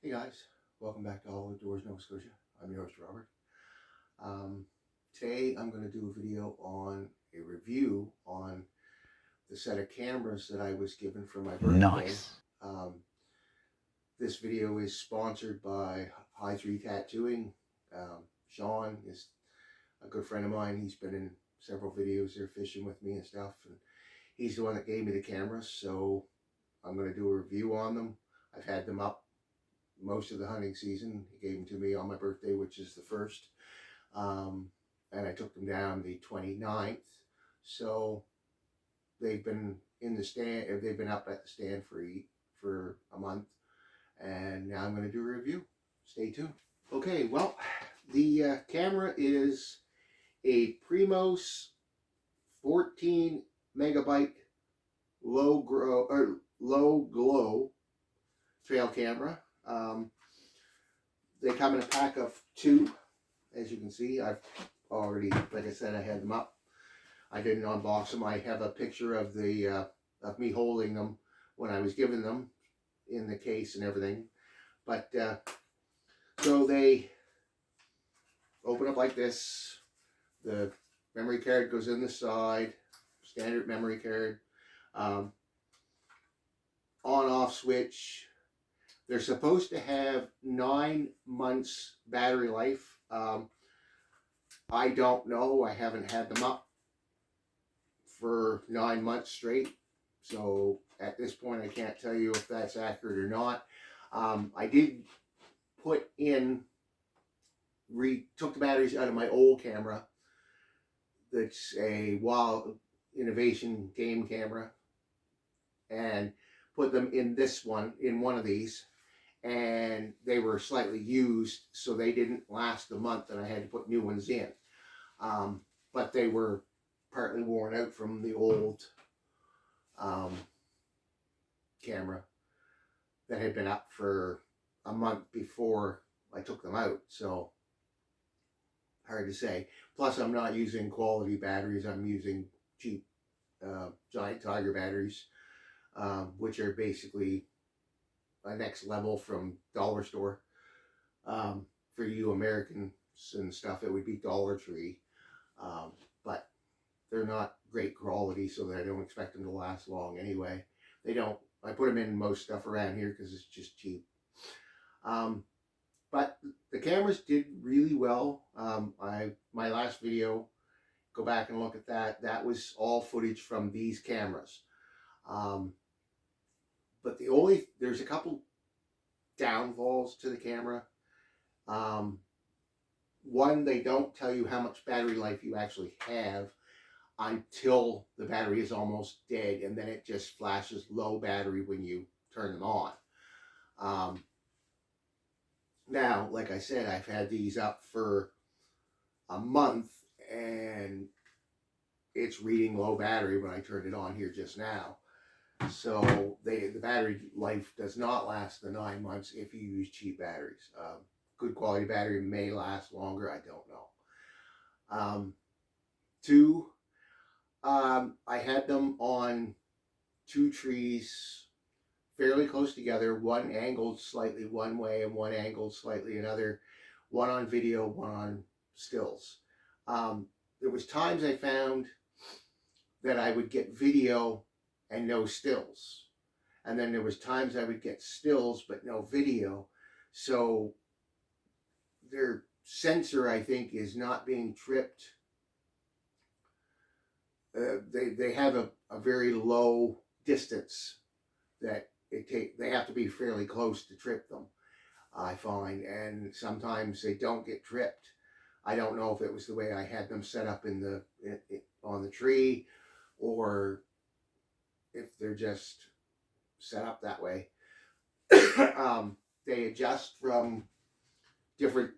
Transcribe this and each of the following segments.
Hey guys, welcome back to All Outdoors Nova Scotia. I'm your host Robert. Today I'm going to do a video on a review on the set of cameras that I was given for my birthday. Nice. This video is sponsored by High 3 Tattooing. Sean is a good friend of mine. He's been in several videos there fishing with me and stuff, and he's the one that gave me the cameras, so I'm going to do a review on them. I've had them up most of the hunting season. He gave them to me on my birthday, which is the 1st, and I took them down the 29th, so they've been in the stand, or they've been up at the stand for a month, and now I'm going to do a review. Stay tuned. Okay, well, the camera is a Primos 14 megabyte low glow trail camera. They come in a pack of 2, as you can see. I've already, like I said, I had them up. I didn't unbox them. I have a picture of the of me holding them when I was given them in the case and everything. But so they open up like this. The memory card goes in the side, standard memory card. On-off switch. They're supposed to have 9 months battery life. I don't know. I haven't had them up for 9 months straight. So at this point, I can't tell you if that's accurate or not. I did put in, took the batteries out of my old camera. That's a Wild Innovation game camera, and put them in this one, in one of these. And they were slightly used, so they didn't last a month, and I had to put new ones in. But they were partly worn out from the old camera that had been up for a month before I took them out, so hard to say. Plus, I'm not using quality batteries. I'm using cheap Giant Tiger batteries, which are basically a next level from dollar store. For you Americans and stuff, it would be Dollar Tree, but they're not great quality, so that I don't expect them to last long anyway. They don't. I put them in most stuff around here because it's just cheap. But the cameras did really well. My last video, go back and look at that. That was all footage from these cameras. But there's a couple downfalls to the camera. One, they don't tell you how much battery life you actually have until the battery is almost dead, and then it just flashes low battery when you turn them on. Now, like I said, I've had these up for a month, and it's reading low battery when I turned it on here just now. So the battery life does not last the 9 months if you use cheap batteries. Good quality battery may last longer. I don't know. 2, I had them on 2 trees fairly close together. One angled slightly one way and one angled slightly another. One on video, one on stills. There was times I found that I would get video and no stills, and then there was times I would get stills but no video. So their sensor, I think, is not being tripped. They have a very low distance that they have to be fairly close to trip them, I find, and sometimes they don't get tripped. I don't know if it was the way I had them set up on the tree, or if they're just set up that way. They adjust from different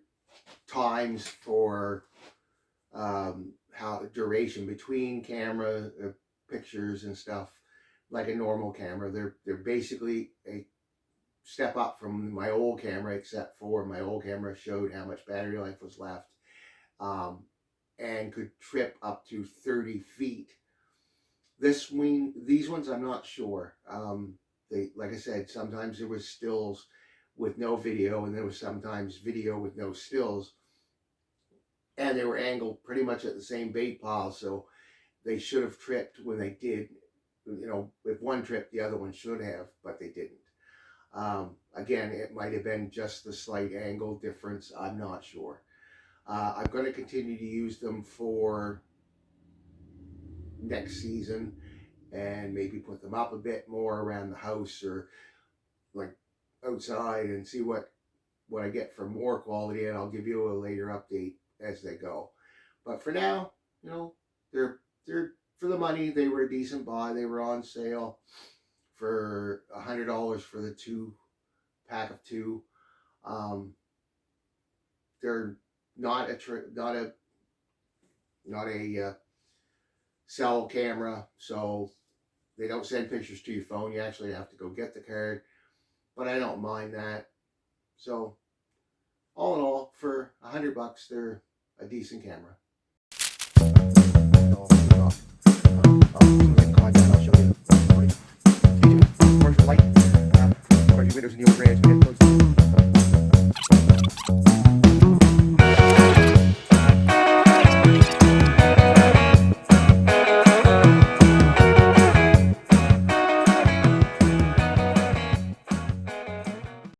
times for how duration between camera pictures and stuff, like a normal camera. They're basically a step up from my old camera, except for my old camera showed how much battery life was left, and could trip up to 30 feet. These ones, I'm not sure. Like I said, sometimes there was stills with no video, and there was sometimes video with no stills, and they were angled pretty much at the same bait pile, so they should have tripped when they did. You know, if one tripped, the other one should have, but they didn't. Again, it might have been just the slight angle difference. I'm not sure. I'm going to continue to use them for next season, and maybe put them up a bit more around the house or like outside, and see what I get for more quality, and I'll give you a later update as they go. But for now, you know, they're for the money. They were a decent buy. They were on sale for $100 for the pack of 2. They're not a cell camera, so they don't send pictures to your phone. You actually have to go get the card, but I don't mind that. So all in all, for $100, they're a decent camera. I'll show you. Commercial light. Of course, your windows and the old brands.